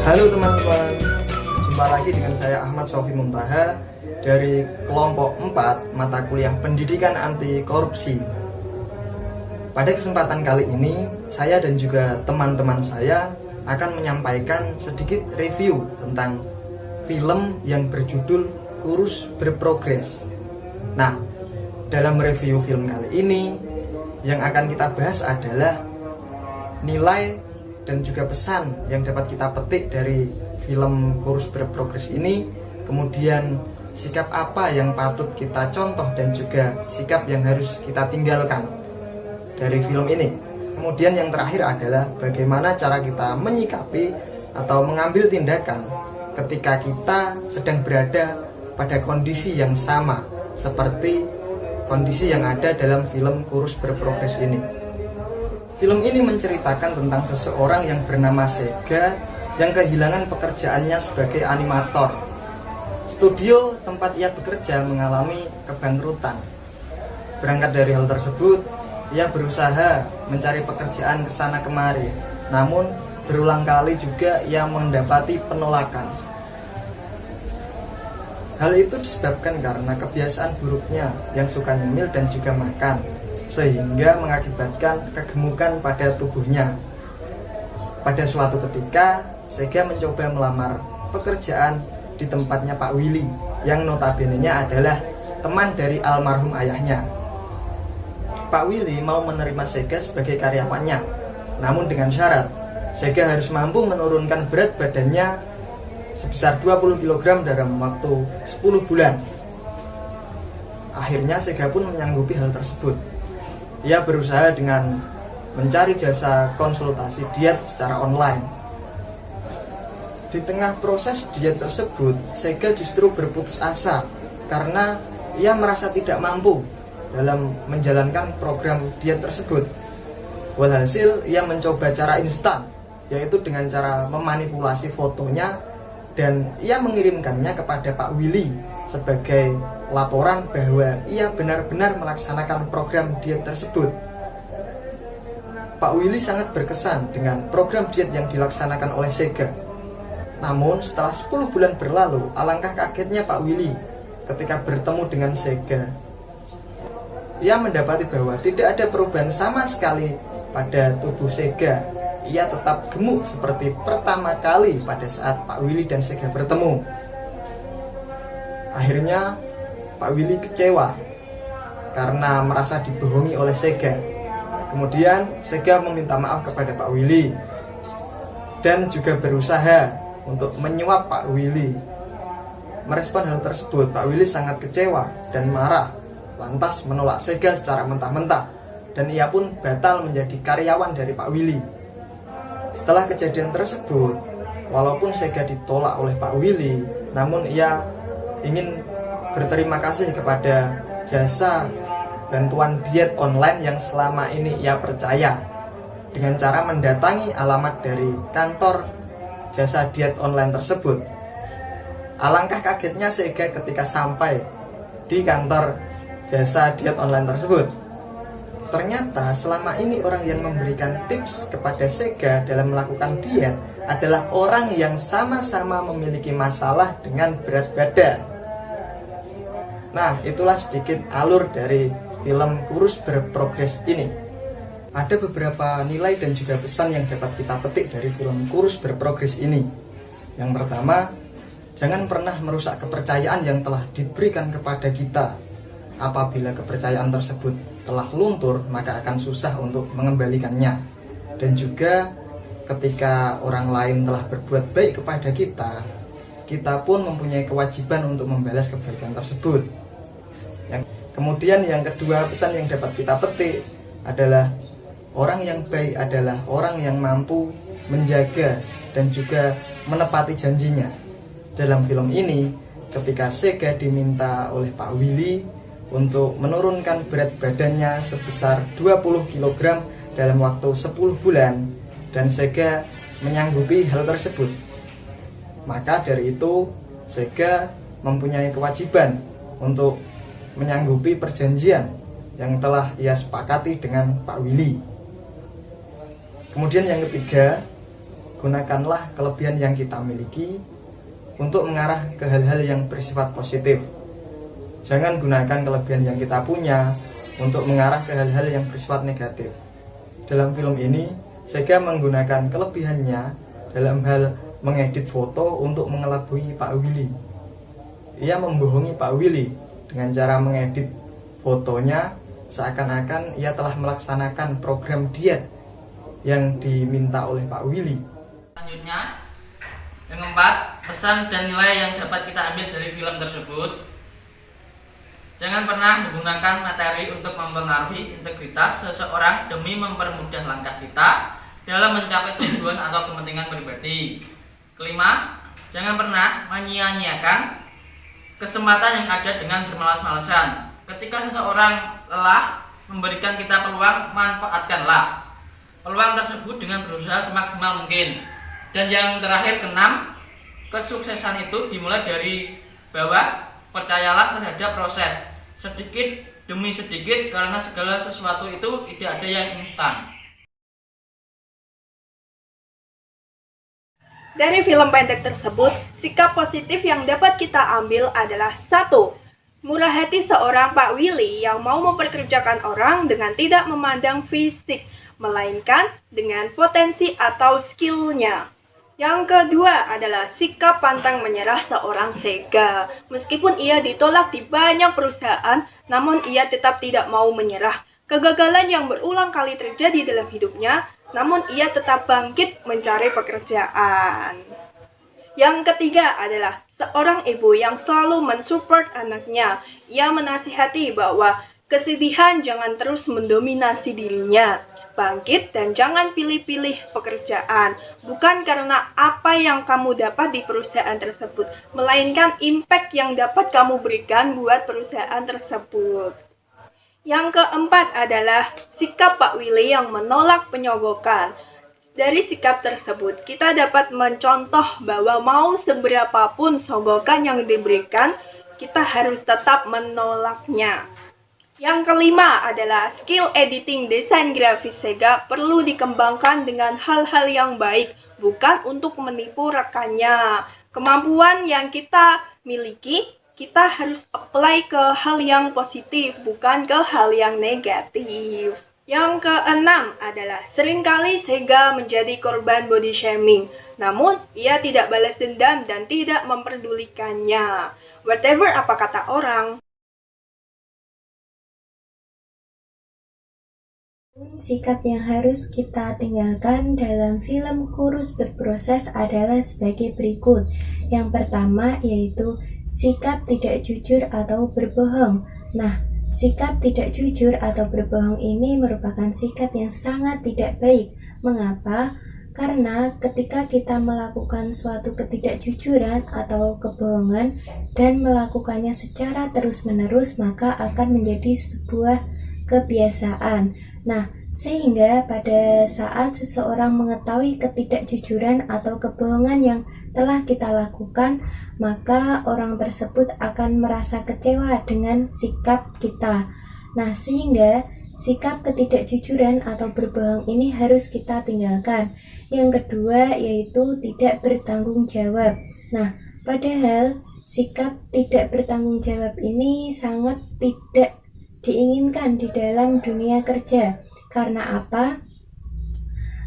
Halo teman-teman, jumpa lagi dengan saya Ahmad Sofi Muntaha dari kelompok 4 mata kuliah pendidikan anti korupsi. Pada kesempatan kali ini, saya dan juga teman-teman saya akan menyampaikan sedikit review tentang film yang berjudul Kurus Berprogres. Nah, dalam review film kali ini, yang akan kita bahas adalah nilai dan juga pesan yang dapat kita petik dari film Kurus Berprogres ini, kemudian sikap apa yang patut kita contoh dan juga sikap yang harus kita tinggalkan dari film ini. Kemudian yang terakhir adalah bagaimana cara kita menyikapi atau mengambil tindakan ketika kita sedang berada pada kondisi yang sama seperti kondisi yang ada dalam film Kurus Berprogres ini. Film ini menceritakan tentang seseorang yang bernama Sega yang kehilangan pekerjaannya sebagai animator. Studio tempat ia bekerja mengalami kebangkrutan. Berangkat dari hal tersebut, ia berusaha mencari pekerjaan ke sana kemari. Namun, berulang kali juga ia mendapati penolakan. Hal itu disebabkan karena kebiasaan buruknya yang suka nyemil dan juga makan, sehingga mengakibatkan kegemukan pada tubuhnya. Pada suatu ketika, Sega mencoba melamar pekerjaan di tempatnya Pak Willy, yang notabene-nya adalah teman dari almarhum ayahnya. Pak Willy mau menerima Sega sebagai karyawannya, namun dengan syarat Sega harus mampu menurunkan berat badannya sebesar 20 kg dalam waktu 10 bulan. Akhirnya Sega pun menyanggupi hal tersebut. Ia berusaha dengan mencari jasa konsultasi diet secara online. Di tengah proses diet tersebut, Sega justru berputus asa karena ia merasa tidak mampu dalam menjalankan program diet tersebut. Walhasil, ia mencoba cara instan, yaitu dengan cara memanipulasi fotonya dan ia mengirimkannya kepada Pak Willy sebagai laporan bahwa ia benar-benar melaksanakan program diet tersebut. Pak Willy sangat berkesan dengan program diet yang dilaksanakan oleh Sega. Namun setelah 10 bulan berlalu, alangkah kagetnya Pak Willy ketika bertemu dengan Sega. Ia mendapati bahwa tidak ada perubahan sama sekali pada tubuh Sega. Ia tetap gemuk seperti pertama kali pada saat Pak Willy dan Sega bertemu. Akhirnya Pak Willy kecewa karena merasa dibohongi oleh Sega. Kemudian Sega meminta maaf kepada Pak Willy dan juga berusaha untuk menyuap Pak Willy. Merespon hal tersebut, Pak Willy sangat kecewa dan marah, lantas menolak Sega secara mentah-mentah, dan ia pun batal menjadi karyawan dari Pak Willy. Setelah kejadian tersebut, walaupun Sega ditolak oleh Pak Willy, namun ia ingin berterima kasih kepada jasa bantuan diet online yang selama ini ia percaya dengan cara mendatangi alamat dari kantor jasa diet online tersebut. Alangkah kagetnya Sega ketika sampai di kantor jasa diet online tersebut. Ternyata selama ini orang yang memberikan tips kepada Sega dalam melakukan diet adalah orang yang sama-sama memiliki masalah dengan berat badan. Nah, itulah sedikit alur dari film Kurus Berprogres ini. Ada beberapa nilai dan juga pesan yang dapat kita petik dari film Kurus Berprogres ini. Yang pertama, jangan pernah merusak kepercayaan yang telah diberikan kepada kita. Apabila kepercayaan tersebut telah luntur, maka akan susah untuk mengembalikannya. Dan juga ketika orang lain telah berbuat baik kepada kita, kita pun mempunyai kewajiban untuk membalas kebaikan tersebut. Kemudian yang kedua, pesan yang dapat kita petik adalah orang yang baik adalah orang yang mampu menjaga dan juga menepati janjinya. Dalam film ini, ketika Sega diminta oleh Pak Willy untuk menurunkan berat badannya sebesar 20 kg dalam waktu 10 bulan, dan Sega menyanggupi hal tersebut, maka dari itu Sega mempunyai kewajiban untuk menyanggupi perjanjian yang telah ia sepakati dengan Pak Willy. Kemudian yang ketiga, gunakanlah kelebihan yang kita miliki untuk mengarah ke hal-hal yang bersifat positif. Jangan gunakan kelebihan yang kita punya untuk mengarah ke hal-hal yang bersifat negatif. Dalam film ini, Sega menggunakan kelebihannya dalam hal mengedit foto untuk mengelabui Pak Willy. Ia membohongi Pak Willy dengan cara mengedit fotonya seakan-akan ia telah melaksanakan program diet yang diminta oleh Pak Willy. Selanjutnya, yang keempat, pesan dan nilai yang dapat kita ambil dari film tersebut. Jangan pernah menggunakan materi untuk mempengaruhi integritas seseorang demi mempermudah langkah kita dalam mencapai tujuan atau kepentingan pribadi. Kelima, jangan pernah menyia-nyiakan kesempatan yang ada dengan bermalas-malasan. Ketika seseorang lelah memberikan kita peluang, manfaatkanlah peluang tersebut dengan berusaha semaksimal mungkin. Dan yang terakhir, keenam, kesuksesan itu dimulai dari bawah. Percayalah terhadap proses, sedikit demi sedikit, karena segala sesuatu itu tidak ada yang instan. Dari film pendek tersebut, sikap positif yang dapat kita ambil adalah 1. Murah hati seorang Pak Willy yang mau memperkerjakan orang dengan tidak memandang fisik, melainkan dengan potensi atau skillnya. Yang kedua adalah sikap pantang menyerah seorang Sega. Meskipun ia ditolak di banyak perusahaan, namun ia tetap tidak mau menyerah. Kegagalan yang berulang kali terjadi dalam hidupnya, namun ia tetap bangkit mencari pekerjaan. Yang ketiga adalah seorang ibu yang selalu mensupport anaknya. Ia menasihati bahwa kesedihan jangan terus mendominasi dirinya. Bangkit dan jangan pilih-pilih pekerjaan. Bukan karena apa yang kamu dapat di perusahaan tersebut, melainkan impact yang dapat kamu berikan buat perusahaan tersebut. Yang keempat adalah sikap Pak Willy yang menolak penyogokan. Dari sikap tersebut, kita dapat mencontoh bahwa mau seberapapun sogokan yang diberikan, kita harus tetap menolaknya. Yang kelima adalah skill editing desain grafis Sega perlu dikembangkan dengan hal-hal yang baik, bukan untuk menipu rekannya. Kemampuan yang kita miliki, kita harus apply ke hal yang positif, bukan ke hal yang negatif. Yang keenam adalah seringkali Sega menjadi korban body shaming, namun ia tidak balas dendam dan tidak memperdulikannya. Whatever apa kata orang. Sikap yang harus kita tinggalkan dalam film Kurus Berproses adalah sebagai berikut. Yang pertama yaitu sikap tidak jujur atau berbohong. Nah, sikap tidak jujur atau berbohong ini merupakan sikap yang sangat tidak baik. Mengapa? Karena ketika kita melakukan suatu ketidakjujuran atau kebohongan dan melakukannya secara terus-menerus, maka akan menjadi sebuah kebiasaan. Nah, sehingga pada saat seseorang mengetahui ketidakjujuran atau kebohongan yang telah kita lakukan, maka orang tersebut akan merasa kecewa dengan sikap kita. Nah, sehingga sikap ketidakjujuran atau berbohong ini harus kita tinggalkan. Yang kedua yaitu tidak bertanggung jawab. Nah, padahal sikap tidak bertanggung jawab ini sangat tidak diinginkan di dalam dunia kerja. Karena apa?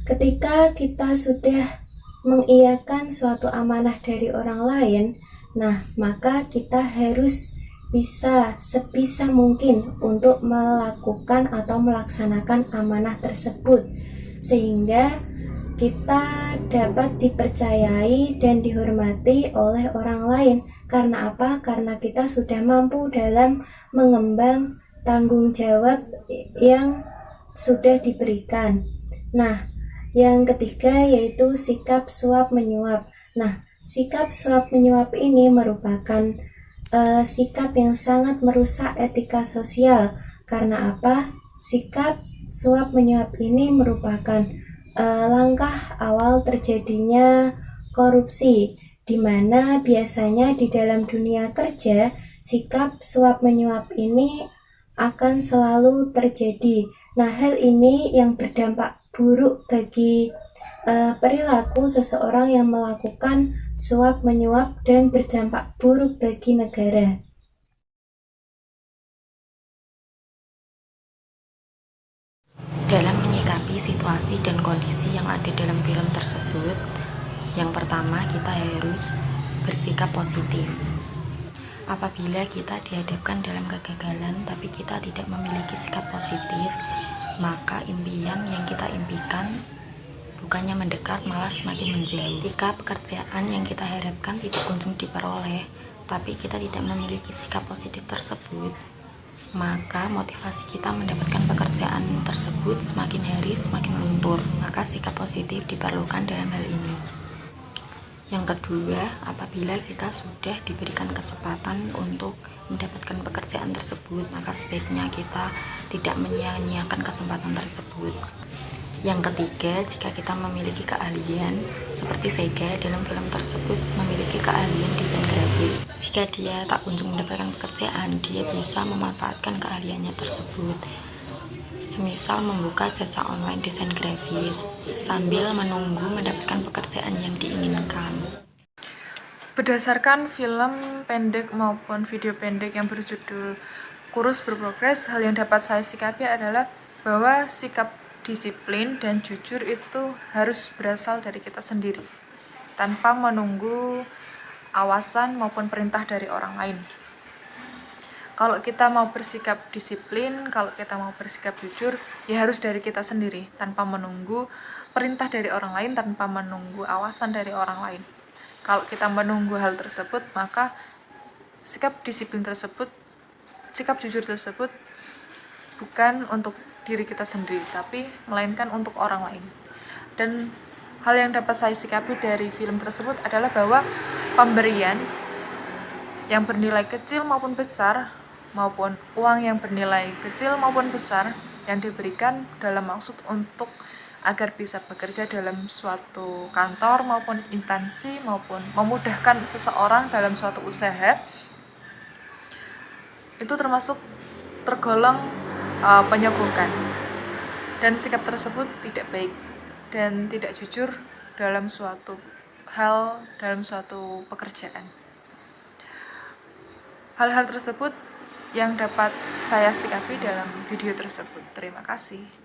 Ketika kita sudah mengiyakan suatu amanah dari orang lain, nah maka kita harus bisa sebisa mungkin untuk melakukan atau melaksanakan amanah tersebut, sehingga kita dapat dipercayai dan dihormati oleh orang lain. Karena apa? Karena kita sudah mampu dalam mengemban tanggung jawab yang sudah diberikan. Nah, yang ketiga yaitu sikap suap menyuap. Nah, sikap suap menyuap ini merupakan sikap yang sangat merusak etika sosial. Karena apa? Sikap suap menyuap ini merupakan langkah awal terjadinya korupsi, di mana biasanya di dalam dunia kerja sikap suap menyuap ini akan selalu terjadi. Nah, hal ini yang berdampak buruk bagi perilaku seseorang yang melakukan suap menyuap dan berdampak buruk bagi negara. Dalam menyikapi situasi dan kondisi yang ada dalam film tersebut, yang pertama kita harus bersikap positif. Apabila kita dihadapkan dalam kegagalan tapi kita tidak memiliki sikap positif, maka impian yang kita impikan bukannya mendekat malah semakin menjauh. Jika pekerjaan yang kita harapkan tidak kunjung diperoleh, tapi kita tidak memiliki sikap positif tersebut, maka motivasi kita mendapatkan pekerjaan tersebut semakin hari semakin luntur. Maka sikap positif diperlukan dalam hal ini. Yang kedua, apabila kita sudah diberikan kesempatan untuk mendapatkan pekerjaan tersebut, maka sebaiknya kita tidak menyia-nyiakan kesempatan tersebut. Yang ketiga, jika kita memiliki keahlian, seperti Sega dalam film tersebut memiliki keahlian desain grafis. Jika dia tak kunjung mendapatkan pekerjaan, dia bisa memanfaatkan keahliannya tersebut. Semisal membuka jasa online desain grafis, sambil menunggu mendapatkan pekerjaan yang diinginkan. Berdasarkan film pendek maupun video pendek yang berjudul Kurus Berprogres, hal yang dapat saya sikapi adalah bahwa sikap disiplin dan jujur itu harus berasal dari kita sendiri, tanpa menunggu awasan maupun perintah dari orang lain. Kalau kita mau bersikap disiplin, kalau kita mau bersikap jujur, ya harus dari kita sendiri, tanpa menunggu perintah dari orang lain, tanpa menunggu awasan dari orang lain. Kalau kita menunggu hal tersebut, maka sikap disiplin tersebut, sikap jujur tersebut bukan untuk diri kita sendiri, tapi melainkan untuk orang lain. Dan hal yang dapat saya sikapi dari film tersebut adalah bahwa pemberian yang bernilai kecil maupun besar, maupun uang yang bernilai kecil maupun besar yang diberikan dalam maksud untuk agar bisa bekerja dalam suatu kantor maupun instansi, maupun memudahkan seseorang dalam suatu usaha, itu termasuk tergolong penyogokan, dan sikap tersebut tidak baik dan tidak jujur dalam suatu hal, dalam suatu pekerjaan. Hal-hal tersebut yang dapat saya sikapi dalam video tersebut. Terima kasih.